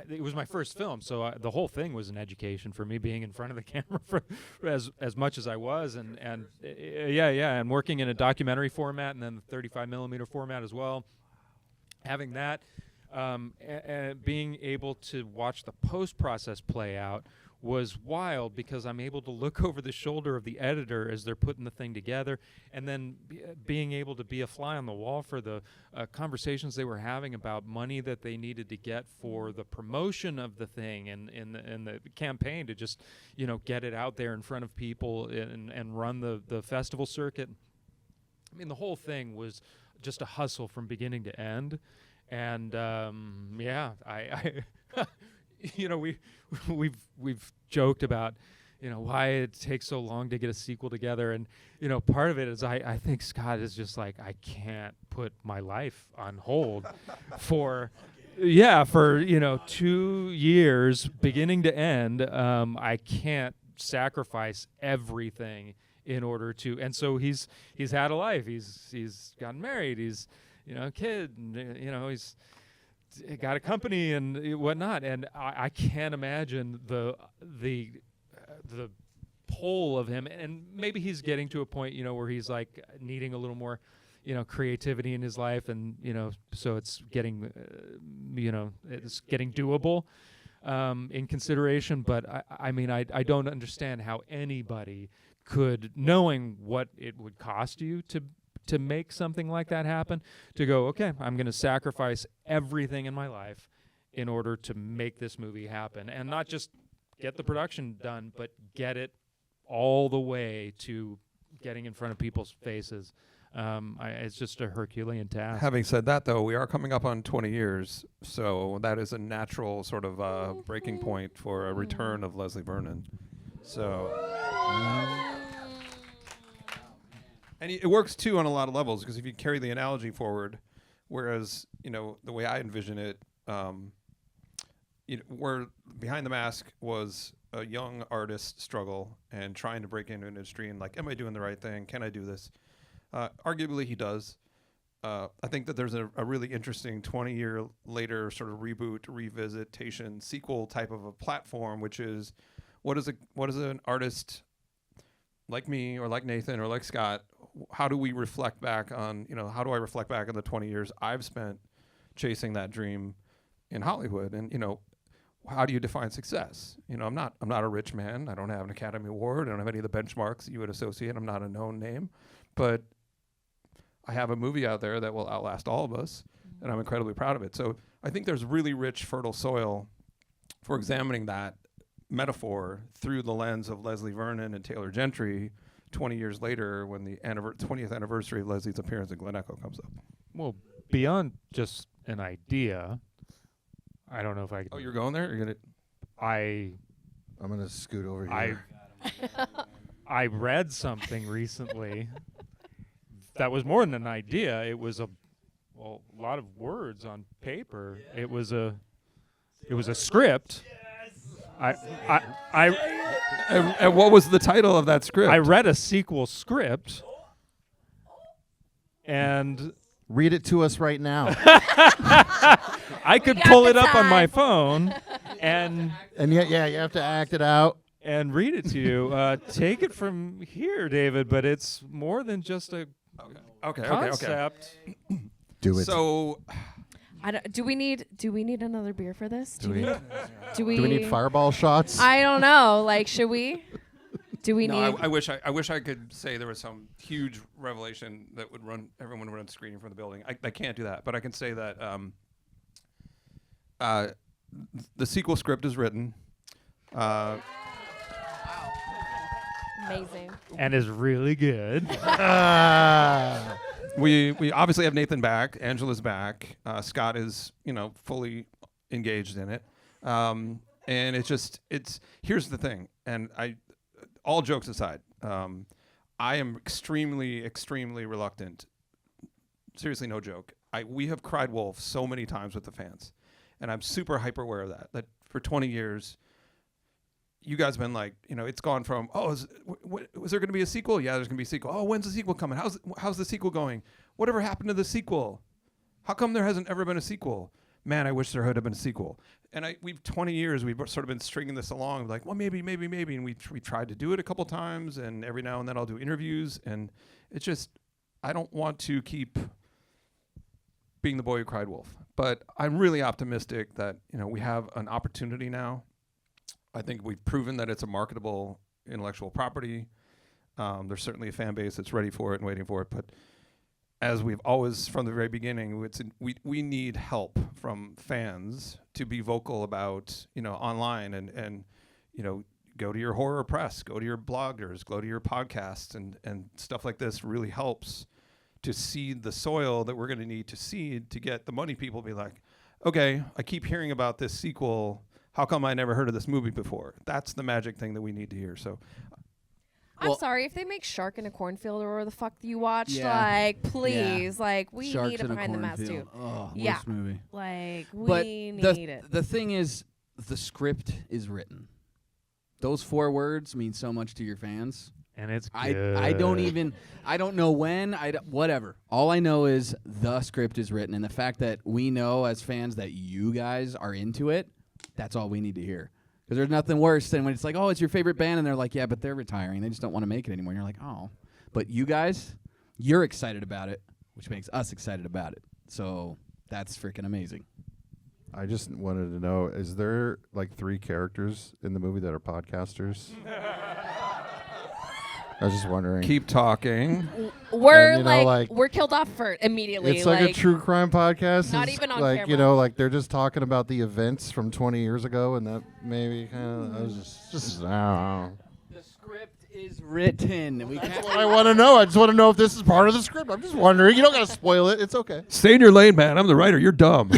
it was my first film, so the whole thing was an education for me, being in front of the camera for as much as I was, and and working in a documentary format and then the 35 millimeter format as well. Having that, and being able to watch the post process play out was wild, because I'm able to look over the shoulder of the editor as they're putting the thing together, and then being able to be a fly on the wall for the conversations they were having about money that they needed to get for the promotion of the thing and the campaign to just, get it out there in front of people and run the festival circuit. I mean, the whole thing was just a hustle from beginning to end. And we've joked about, why it takes so long to get a sequel together, and part of it is I think Scott is just like, I can't put my life on hold for 2 years beginning to end. I can't sacrifice everything in order to, and so he's had a life. He's gotten married. He's a kid. And, he's got a company and whatnot. And I can't imagine the pull of him. And maybe he's getting to a point, where he's like needing a little more, creativity in his life, and so it's getting, it's getting doable in consideration. But I don't understand how anybody could, knowing what it would cost you to make something like that happen, to go, okay, I'm going to sacrifice everything in my life in order to make this movie happen, and not just get the production done, but get it all the way to getting in front of people's faces. It's just a Herculean task. Having said that, though, we are coming up on 20 years, so that is a natural sort of breaking point for a return of Leslie Vernon. So, and it works too on a lot of levels, because if you carry the analogy forward, whereas the way I envision it, where Behind the Mask was a young artist struggle and trying to break into an industry and like, am I doing the right thing? Can I do this? Arguably he does. I think that there's a really interesting 20-year later sort of reboot, revisitation, sequel type of a platform, which is what is an artist like me or like Nathan or like Scott, how do we reflect back on, how do I reflect back on the 20 years I've spent chasing that dream in Hollywood? And, how do you define success? I'm not a rich man. I don't have an Academy Award. I don't have any of the benchmarks that you would associate. I'm not a known name, but I have a movie out there that will outlast all of us, and I'm incredibly proud of it. So I think there's really rich, fertile soil for examining that metaphor through the lens of Leslie Vernon and Taylor Gentry 20 years later, when the 20th anniversary of Leslie's appearance in Glen Echo comes up. Well, beyond just an idea, I don't know if I can. Oh, you're going there? I'm gonna scoot over here. I read something recently that was more than an idea. It was a lot of words on paper. It was a script. And what was the title of that script? I read a sequel script, and read it to us right now. I could pull it up on my phone and you have to act it out and read it to you. Take it from here, David, but it's more than just a concept. Do it. So, do we need another beer for this? Do we need fireball shots? I don't know. Like, should we? Do we need? I wish I could say there was some huge revelation that would everyone would run screening from the building. I can't do that, but I can say that the sequel script is written. Amazing. And is really good. We obviously have Nathan back. Angela's back. Scott is fully engaged in it. And here's the thing. And all jokes aside, I am extremely, extremely reluctant. Seriously, no joke. We have cried wolf so many times with the fans, and I'm super hyper aware of that. That for 20 years, you guys have been like, it's gone from, was there going to be a sequel? Yeah, there's going to be a sequel. Oh, when's the sequel coming? How's the sequel going? Whatever happened to the sequel? How come there hasn't ever been a sequel? man, I wish there had been a sequel. And we've 20 years, we've sort of been stringing this along, like, well, maybe. And we tried to do it a couple times, and every now and then I'll do interviews. And it's just, I don't want to keep being the boy who cried wolf. But I'm really optimistic that, we have an opportunity now. I think we've proven that it's a marketable intellectual property. There's certainly a fan base that's ready for it and waiting for it. But as we've always, from the very beginning, we need help from fans to be vocal about, online and go to your horror press, go to your bloggers, go to your podcasts, and stuff like this really helps to seed the soil that we're going to need to seed to get the money people to be like, okay, I keep hearing about this sequel. How come I never heard of this movie before? That's the magic thing that we need to hear. So I'm sorry, if they make Shark in a Cornfield or the fuck you watched, please, we Sharks need a behind the mask too. Oh, yeah, worst movie. We need it. The thing is, the script is written. Those 4 words mean so much to your fans. And it's good. I don't know when, whatever. All I know is the script is written, and the fact that we know as fans that you guys are into it, that's all we need to hear. Because there's nothing worse than when it's like, oh, it's your favorite band, and they're like, yeah, but they're retiring. They just don't want to make it anymore. And you're like, oh. But you guys, you're excited about it, which makes us excited about it. So that's freaking amazing. I just wanted to know, is there 3 characters in the movie that are podcasters? I was just wondering. Keep talking. We're we're killed off for immediately. It's like a true crime podcast. Not it's even on camera. They're just talking about the events from 20 years ago, and that maybe kind of. I was just I don't know. The script is written. That's what I want to know. I just want to know if this is part of the script. I'm just wondering. You don't got to spoil it. It's okay. Stay in your lane, man. I'm the writer. You're dumb.